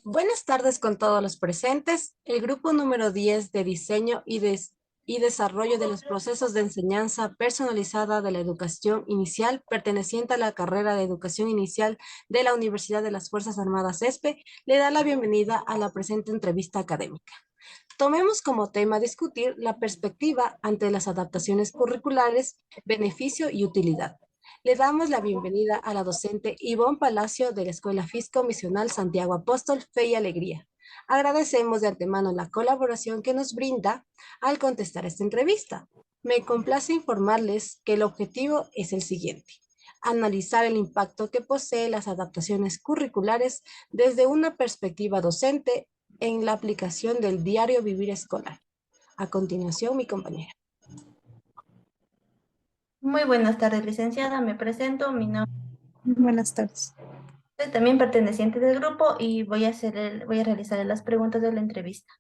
Buenas tardes con todos los presentes. El grupo número 10 de diseño y desarrollo de los procesos de enseñanza personalizada de la educación inicial, perteneciente a la carrera de educación inicial de la Universidad de las Fuerzas Armadas ESPE, le da la bienvenida a la presente entrevista académica. Tomemos como tema discutir la perspectiva ante las adaptaciones curriculares, beneficio y utilidad. Le damos la bienvenida a la docente Ivonne Palacio de la Escuela Fisco Misional Santiago Apóstol Fe y Alegría. Agradecemos de antemano la colaboración que nos brinda al contestar esta entrevista. Me complace informarles que el objetivo es el siguiente: analizar el impacto que posee las adaptaciones curriculares desde una perspectiva docente en la aplicación del diario vivir escolar. A continuación, mi compañera. Muy buenas tardes, licenciada. Me presento. Mi nombre Buenas tardes. es también perteneciente del grupo y voy a realizar las preguntas de la entrevista.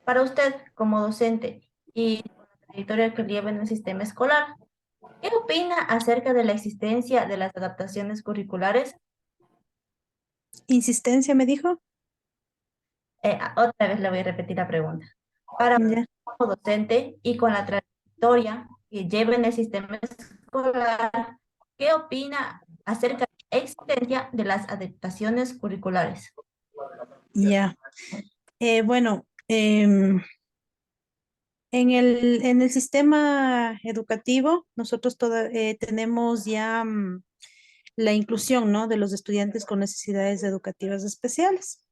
Para usted, como docente y con la trayectoria que lleva en el sistema escolar, ¿qué opina acerca de la existencia de las adaptaciones curriculares? ¿Insistencia me dijo? Otra vez le voy a repetir la pregunta. Para usted, Ya. como docente y con la trayectoria que lleva en el sistema escolar, ¿qué opina acerca de la existencia de las adaptaciones curriculares? Ya. Bueno, en el sistema educativo, nosotros tenemos ya la inclusión, ¿no?, de los estudiantes con necesidades educativas especiales.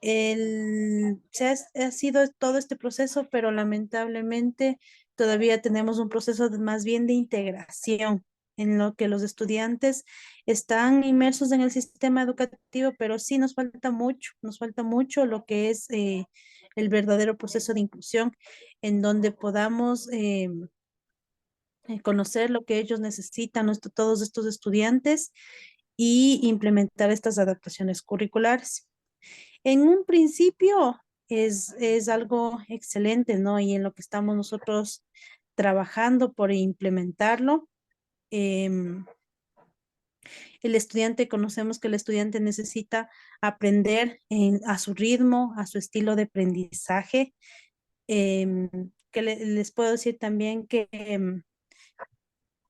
Ha sido todo este proceso, pero lamentablemente todavía tenemos un proceso más bien de integración en lo que los estudiantes están inmersos en el sistema educativo, pero sí nos falta mucho lo que es el verdadero proceso de inclusión, en donde podamos conocer lo que ellos necesitan, todos estos estudiantes, y implementar estas adaptaciones curriculares. En un principio es algo excelente, ¿no? Y en lo que estamos nosotros trabajando por implementarlo. em, conocemos que el estudiante necesita aprender a su ritmo, a su estilo de aprendizaje. em, Les puedo decir también que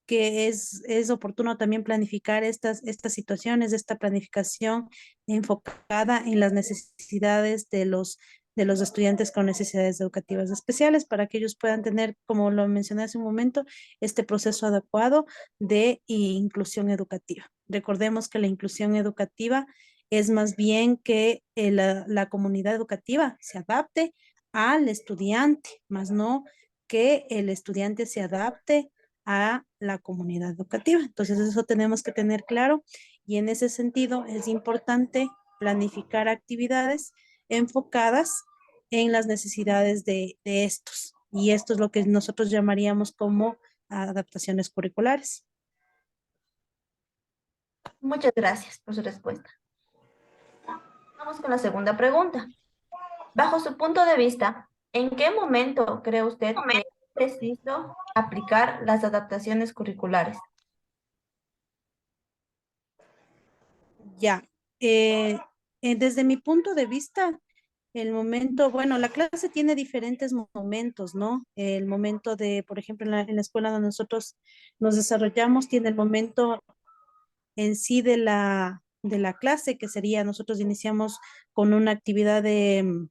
es oportuno también planificar estas situaciones, esta planificación enfocada en las necesidades de los estudiantes con necesidades educativas especiales, para que ellos puedan tener, como lo mencioné hace un momento, este proceso adecuado de inclusión educativa. Recordemos que la inclusión educativa es más bien que la comunidad educativa se adapte al estudiante, más no que el estudiante se adapte a la comunidad educativa. Entonces, eso tenemos que tener claro, y en ese sentido es importante planificar actividades enfocadas en las necesidades de estos. Y esto es lo que nosotros llamaríamos como adaptaciones curriculares. Muchas gracias por su respuesta. Vamos con la segunda pregunta. Bajo su punto de vista, ¿en qué momento cree usted que es preciso aplicar las adaptaciones curriculares? Ya. Eh, Desde mi punto de vista, el momento, bueno, la clase tiene diferentes momentos, ¿no? El momento de, por ejemplo, en la escuela donde nosotros nos desarrollamos, tiene el momento en sí de la clase, que sería, nosotros iniciamos con una actividad de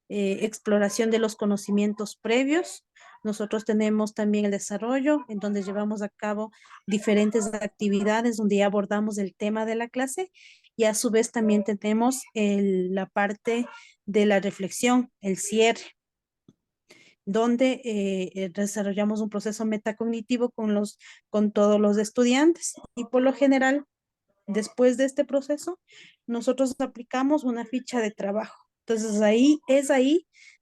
exploración de los conocimientos previos. Nosotros tenemos también el desarrollo, en donde llevamos a cabo diferentes actividades donde ya abordamos el tema de la clase, y a su vez también tenemos la parte de la reflexión, el cierre, donde desarrollamos un proceso metacognitivo con todos los estudiantes. Y por lo general, después de este proceso, nosotros aplicamos una ficha de trabajo. Entonces ahí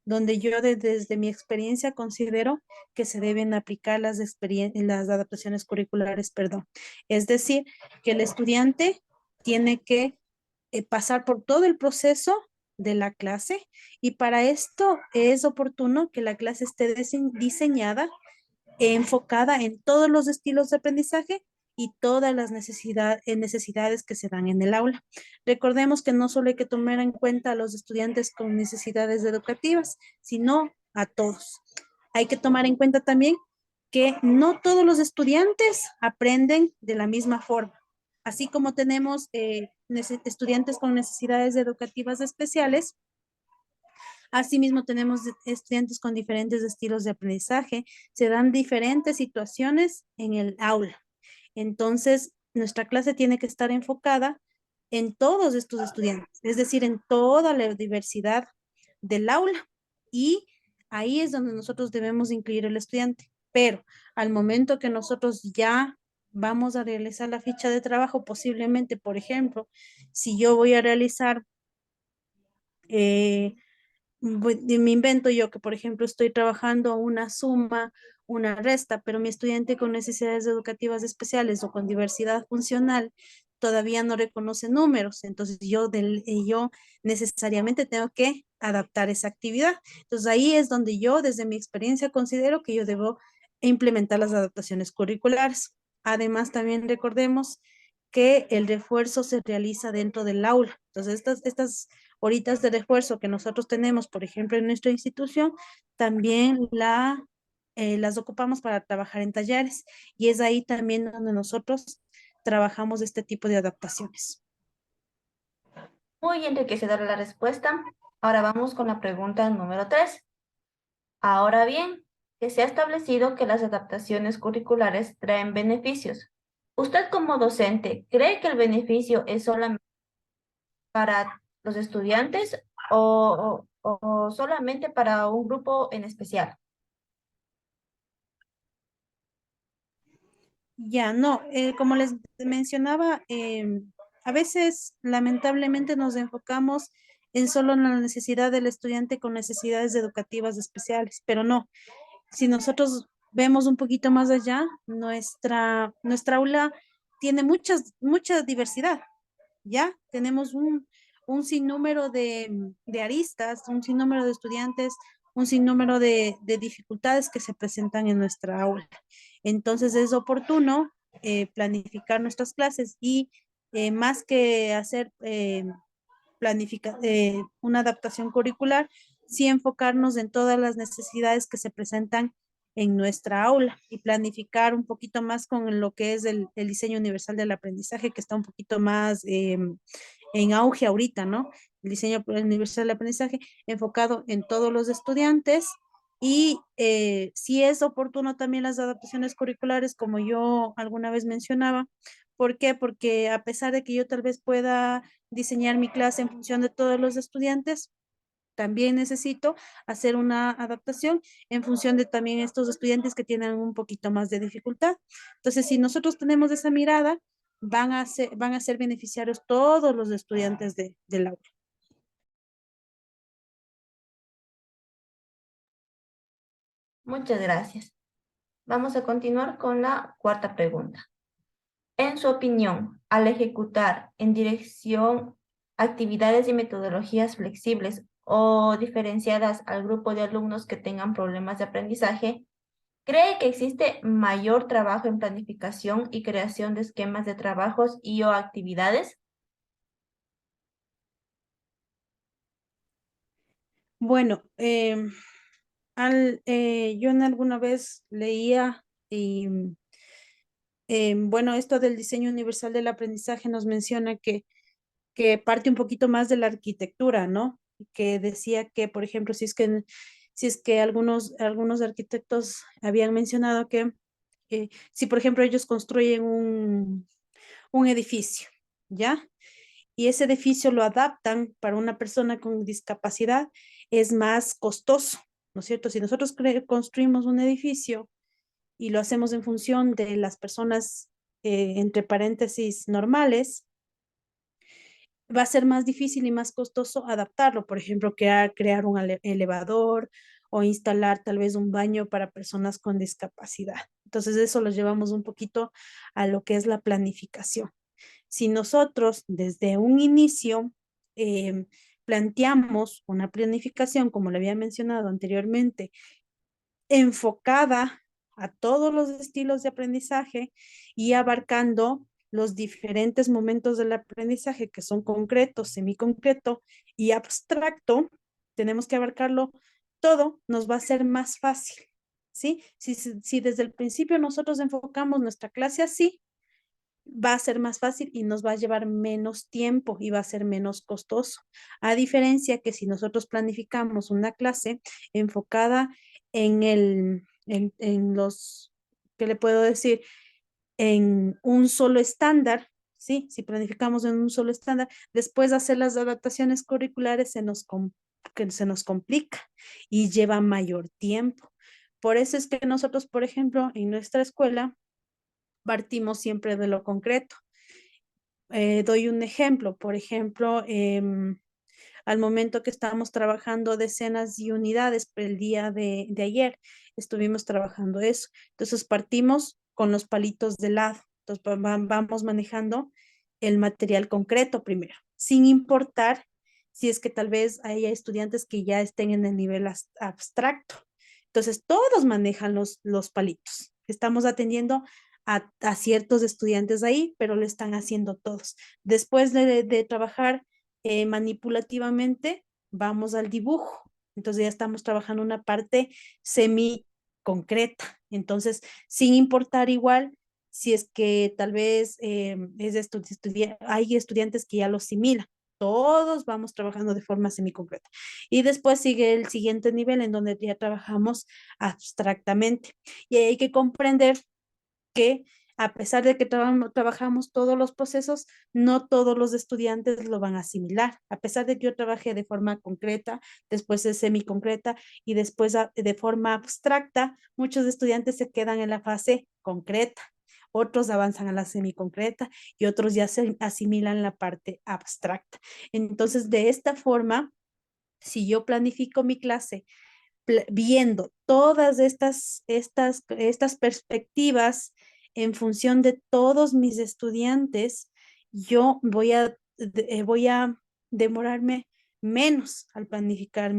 donde yo desde mi experiencia considero que se deben aplicar las adaptaciones curriculares, perdón. Es decir, que el estudiante tiene que pasar por todo el proceso de la clase, y para esto es oportuno que la clase esté diseñada, enfocada en todos los estilos de aprendizaje, y todas las necesidades que se dan en el aula. Recordemos que no solo hay que tomar en cuenta a los estudiantes con necesidades educativas, sino a todos. Hay que tomar en cuenta también que no todos los estudiantes aprenden de la misma forma. Así como tenemos estudiantes con necesidades educativas especiales, asimismo tenemos estudiantes con diferentes estilos de aprendizaje, se dan diferentes situaciones en el aula. Entonces, nuestra clase tiene que estar enfocada en todos estos estudiantes, es decir, en toda la diversidad del aula. Y ahí es donde nosotros debemos incluir el estudiante. Pero al momento que nosotros ya vamos a realizar la ficha de trabajo, posiblemente, por ejemplo, si yo voy a realizar eh, me invento yo que, por ejemplo, estoy trabajando una suma, una resta, pero mi estudiante con necesidades educativas especiales o con diversidad funcional todavía no reconoce números. Entonces yo necesariamente tengo que adaptar esa actividad. Entonces ahí es donde yo, desde mi experiencia, considero que yo debo implementar las adaptaciones curriculares. Además, también recordemos que el refuerzo se realiza dentro del aula. Entonces, estas horitas de refuerzo que nosotros tenemos, por ejemplo, en nuestra institución, también las ocupamos para trabajar en talleres y es ahí también donde nosotros trabajamos este tipo de adaptaciones. Muy enriquecedora la respuesta. Ahora vamos con la pregunta número 3. Ahora bien, que se ha establecido que las adaptaciones curriculares traen beneficios. ¿Usted como docente cree que el beneficio es solamente para los estudiantes o solamente para un grupo en especial? Ya, no, como les mencionaba, a veces lamentablemente nos enfocamos en solo la necesidad del estudiante con necesidades educativas especiales, pero no, si nosotros vemos un poquito más allá, nuestra aula tiene mucha diversidad, ¿ya? Tenemos un sinnúmero de aristas, un sinnúmero de estudiantes, un sinnúmero de dificultades que se presentan en nuestra aula. Entonces es oportuno planificar nuestras clases y más que hacer una adaptación curricular, sí enfocarnos en todas las necesidades que se presentan en nuestra aula y planificar un poquito más con lo que es el diseño universal del aprendizaje, que está un poquito más en auge ahorita, ¿no? El diseño universal del aprendizaje enfocado en todos los estudiantes y si es oportuno también las adaptaciones curriculares, como yo alguna vez mencionaba. ¿Por qué? Porque a pesar de que yo tal vez pueda diseñar mi clase en función de todos los estudiantes, también necesito hacer una adaptación en función de también estos estudiantes que tienen un poquito más de dificultad. Entonces, si nosotros tenemos esa mirada, van a ser beneficiarios todos los estudiantes del aula. Muchas gracias. Vamos a continuar con la cuarta pregunta. En su opinión, al ejecutar en dirección actividades y metodologías flexibles o diferenciadas al grupo de alumnos que tengan problemas de aprendizaje, ¿cree que existe mayor trabajo en planificación y creación de esquemas de trabajos y o actividades? Bueno, yo en alguna vez leía y bueno, esto del diseño universal del aprendizaje nos menciona que parte un poquito más de la arquitectura, ¿no? Que decía que, por ejemplo, si es que algunos arquitectos habían mencionado que si, por ejemplo, ellos construyen un edificio, ¿ya? Y ese edificio lo adaptan para una persona con discapacidad, es más costoso, ¿no es cierto? Si nosotros construimos un edificio y lo hacemos en función de las personas, entre paréntesis, normales, va a ser más difícil y más costoso adaptarlo. Por ejemplo, crear un elevador o instalar tal vez un baño para personas con discapacidad. Entonces, eso lo llevamos un poquito a lo que es la planificación. Si nosotros desde un inicio planteamos una planificación, como le había mencionado anteriormente, enfocada a todos los estilos de aprendizaje y abarcando los diferentes momentos del aprendizaje que son concreto, semiconcreto y abstracto, tenemos que abarcarlo todo, nos va a ser más fácil, ¿sí? Si desde el principio nosotros enfocamos nuestra clase así, va a ser más fácil y nos va a llevar menos tiempo y va a ser menos costoso. A diferencia que si nosotros planificamos una clase enfocada en los, ¿qué le puedo decir? En un solo estándar, ¿sí? Si planificamos en un solo estándar, después de hacer las adaptaciones curriculares que se nos complica y lleva mayor tiempo. Por eso es que nosotros, por ejemplo, en nuestra escuela, partimos siempre de lo concreto. Doy un ejemplo, por ejemplo, al momento que estábamos trabajando decenas y unidades el día de ayer, estuvimos trabajando eso. Entonces partimos con los palitos de lado. Entonces vamos manejando el material concreto primero, sin importar si es que tal vez haya estudiantes que ya estén en el nivel abstracto. Entonces todos manejan los palitos. Estamos atendiendo a ciertos estudiantes ahí, pero lo están haciendo todos. Después de trabajar manipulativamente, vamos al dibujo. Entonces ya estamos trabajando una parte semi concreta. Entonces, sin importar igual si es que tal vez hay estudiantes que ya lo asimilan. Todos vamos trabajando de forma semiconcreta. Y después sigue el siguiente nivel en donde ya trabajamos abstractamente. Y hay que comprender que a pesar de que trabajamos todos los procesos, no todos los estudiantes lo van a asimilar. A pesar de que yo trabajé de forma concreta, después de semiconcreta y después de forma abstracta, muchos estudiantes se quedan en la fase concreta. Otros avanzan a la semiconcreta y otros ya se asimilan la parte abstracta. Entonces, de esta forma, si yo planifico mi clase viendo todas estas perspectivas en función de todos mis estudiantes, yo voy a demorarme menos al planificar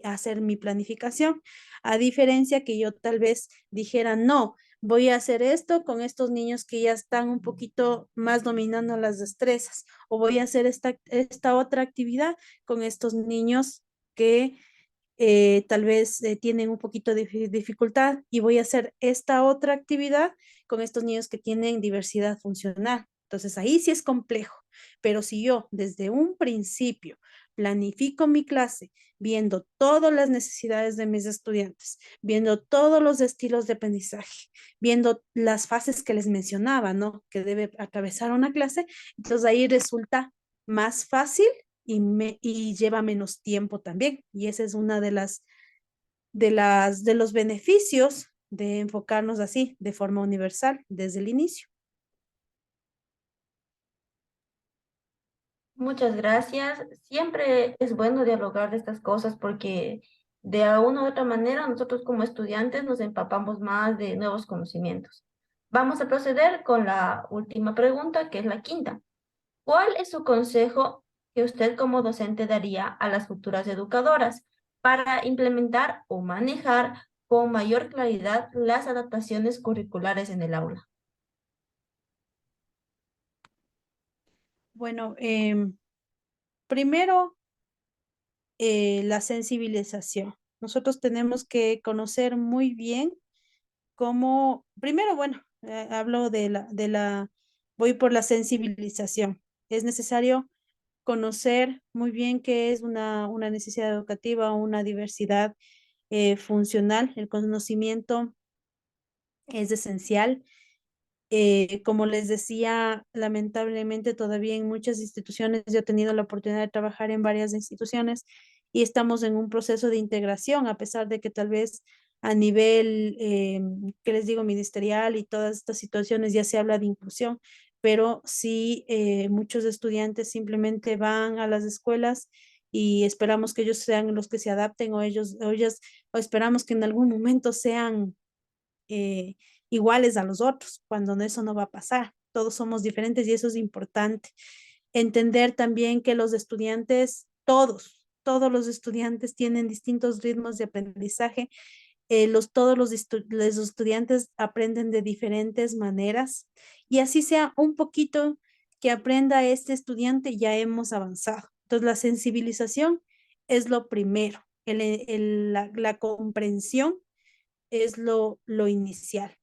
hacer mi planificación, a diferencia que yo tal vez dijera, no, voy a hacer esto con estos niños que ya están un poquito más dominando las destrezas, o voy a hacer esta otra actividad con estos niños que tal vez tienen un poquito de dificultad y voy a hacer esta otra actividad con estos niños que tienen diversidad funcional. Entonces ahí sí es complejo, pero si yo desde un principio planifico mi clase viendo todas las necesidades de mis estudiantes, viendo todos los estilos de aprendizaje, viendo las fases que les mencionaba, ¿no? Que debe atravesar una clase, entonces ahí resulta más fácil y lleva menos tiempo también. Y ese es una de los beneficios de enfocarnos así, de forma universal, desde el inicio. Muchas gracias. Siempre es bueno dialogar de estas cosas porque de una u otra manera nosotros como estudiantes nos empapamos más de nuevos conocimientos. Vamos a proceder con la última pregunta, que es la quinta. ¿Cuál es su consejo que usted como docente daría a las futuras educadoras para implementar o manejar con mayor claridad las adaptaciones curriculares en el aula? Bueno, primero, la sensibilización. Nosotros tenemos que conocer muy bien cómo, primero, bueno, hablo voy por la sensibilización. Es necesario conocer muy bien qué es una necesidad educativa o una diversidad funcional. El conocimiento es esencial. Como les decía, lamentablemente todavía en muchas instituciones, yo he tenido la oportunidad de trabajar en varias instituciones y estamos en un proceso de integración, a pesar de que tal vez a nivel, ¿qué les digo?, ministerial y todas estas situaciones ya se habla de inclusión, pero sí muchos estudiantes simplemente van a las escuelas y esperamos que ellos sean los que se adapten o ellas, o esperamos que en algún momento sean eh, iguales a los otros, cuando eso no va a pasar. Todos somos diferentes y eso es importante. Entender también que los estudiantes, todos los estudiantes tienen distintos ritmos de aprendizaje todos los estudiantes aprenden de diferentes maneras y así sea un poquito que aprenda este estudiante, ya hemos avanzado. Entonces, la sensibilización es lo primero, la comprensión es lo inicial.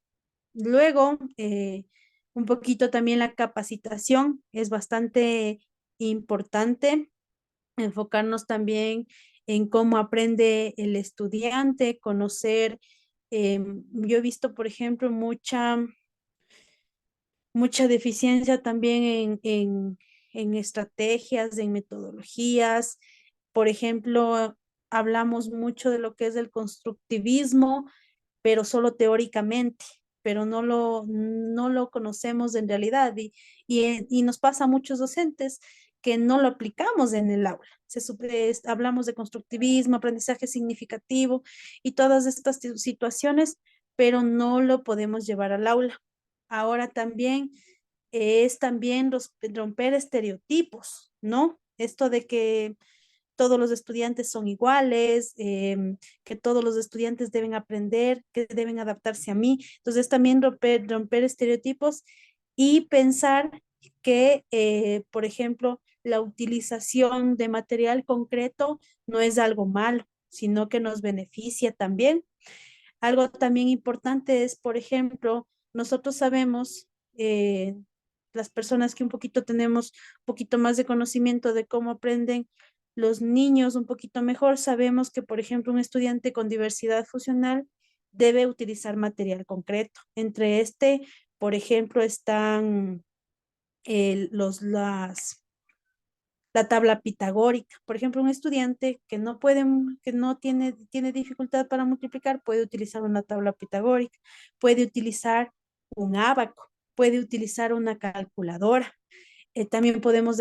Luego, un poquito también la capacitación es bastante importante, enfocarnos también en cómo aprende el estudiante, conocer. Yo he visto, por ejemplo, mucha deficiencia también en estrategias, en metodologías. Por ejemplo, hablamos mucho de lo que es el constructivismo, pero solo teóricamente, pero no lo conocemos en realidad y nos pasa a muchos docentes que no lo aplicamos en el aula. Hablamos de constructivismo, aprendizaje significativo y todas estas situaciones, pero no lo podemos llevar al aula. Ahora también es también romper estereotipos, ¿no? Esto de que todos los estudiantes son iguales, que todos los estudiantes deben aprender, que deben adaptarse a mí. Entonces también romper estereotipos y pensar que, por ejemplo, la utilización de material concreto no es algo malo, sino que nos beneficia también. Algo también importante es, por ejemplo, nosotros sabemos, las personas que un poquito tenemos un poquito más de conocimiento de cómo aprenden los niños un poquito mejor, sabemos que, por ejemplo, un estudiante con diversidad funcional debe utilizar material concreto. Entre por ejemplo, están la tabla pitagórica. Por ejemplo, un estudiante que no tiene dificultad para multiplicar puede utilizar una tabla pitagórica, puede utilizar un ábaco, puede utilizar una calculadora. También podemos,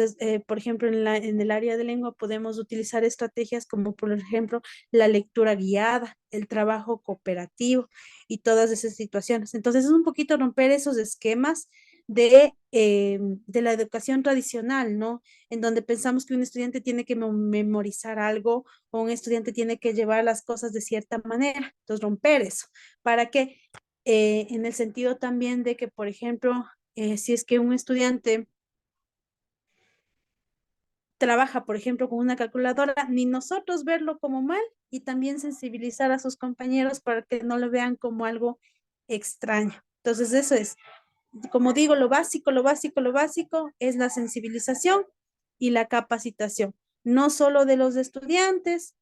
por ejemplo, en el área de lengua, podemos utilizar estrategias como, por ejemplo, la lectura guiada, el trabajo cooperativo y todas esas situaciones. Entonces, es un poquito romper esos esquemas de la educación tradicional, ¿no? En donde pensamos que un estudiante tiene que memorizar algo o un estudiante tiene que llevar las cosas de cierta manera. Entonces, romper eso. ¿Para que en el sentido también de que, por ejemplo, si es que un estudiante trabaja, por ejemplo, con una calculadora, ni nosotros verlo como mal y también sensibilizar a sus compañeros para que no lo vean como algo extraño. Entonces, eso es, como digo, lo básico es la sensibilización y la capacitación, no solo de los estudiantes,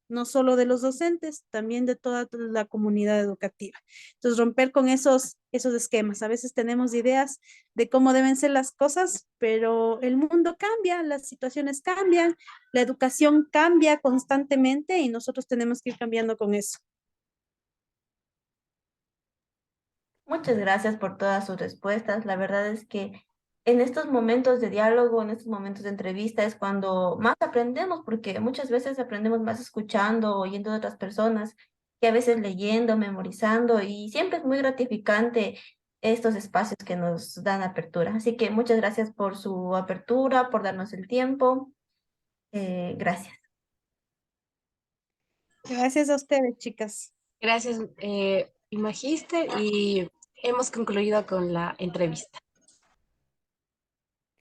no solo de los docentes, también de toda la comunidad educativa. Entonces, romper con esos esquemas. A veces tenemos ideas de cómo deben ser las cosas, pero el mundo cambia, las situaciones cambian, la educación cambia constantemente y nosotros tenemos que ir cambiando con eso. Muchas gracias por todas sus respuestas. La verdad es que en estos momentos de diálogo, en estos momentos de entrevista es cuando más aprendemos, porque muchas veces aprendemos más escuchando, oyendo de otras personas, que a veces leyendo, memorizando, y siempre es muy gratificante estos espacios que nos dan apertura. Así que muchas gracias por su apertura, por darnos el tiempo. Gracias. Gracias a ustedes, chicas. Gracias, Magíster, y hemos concluido con la entrevista.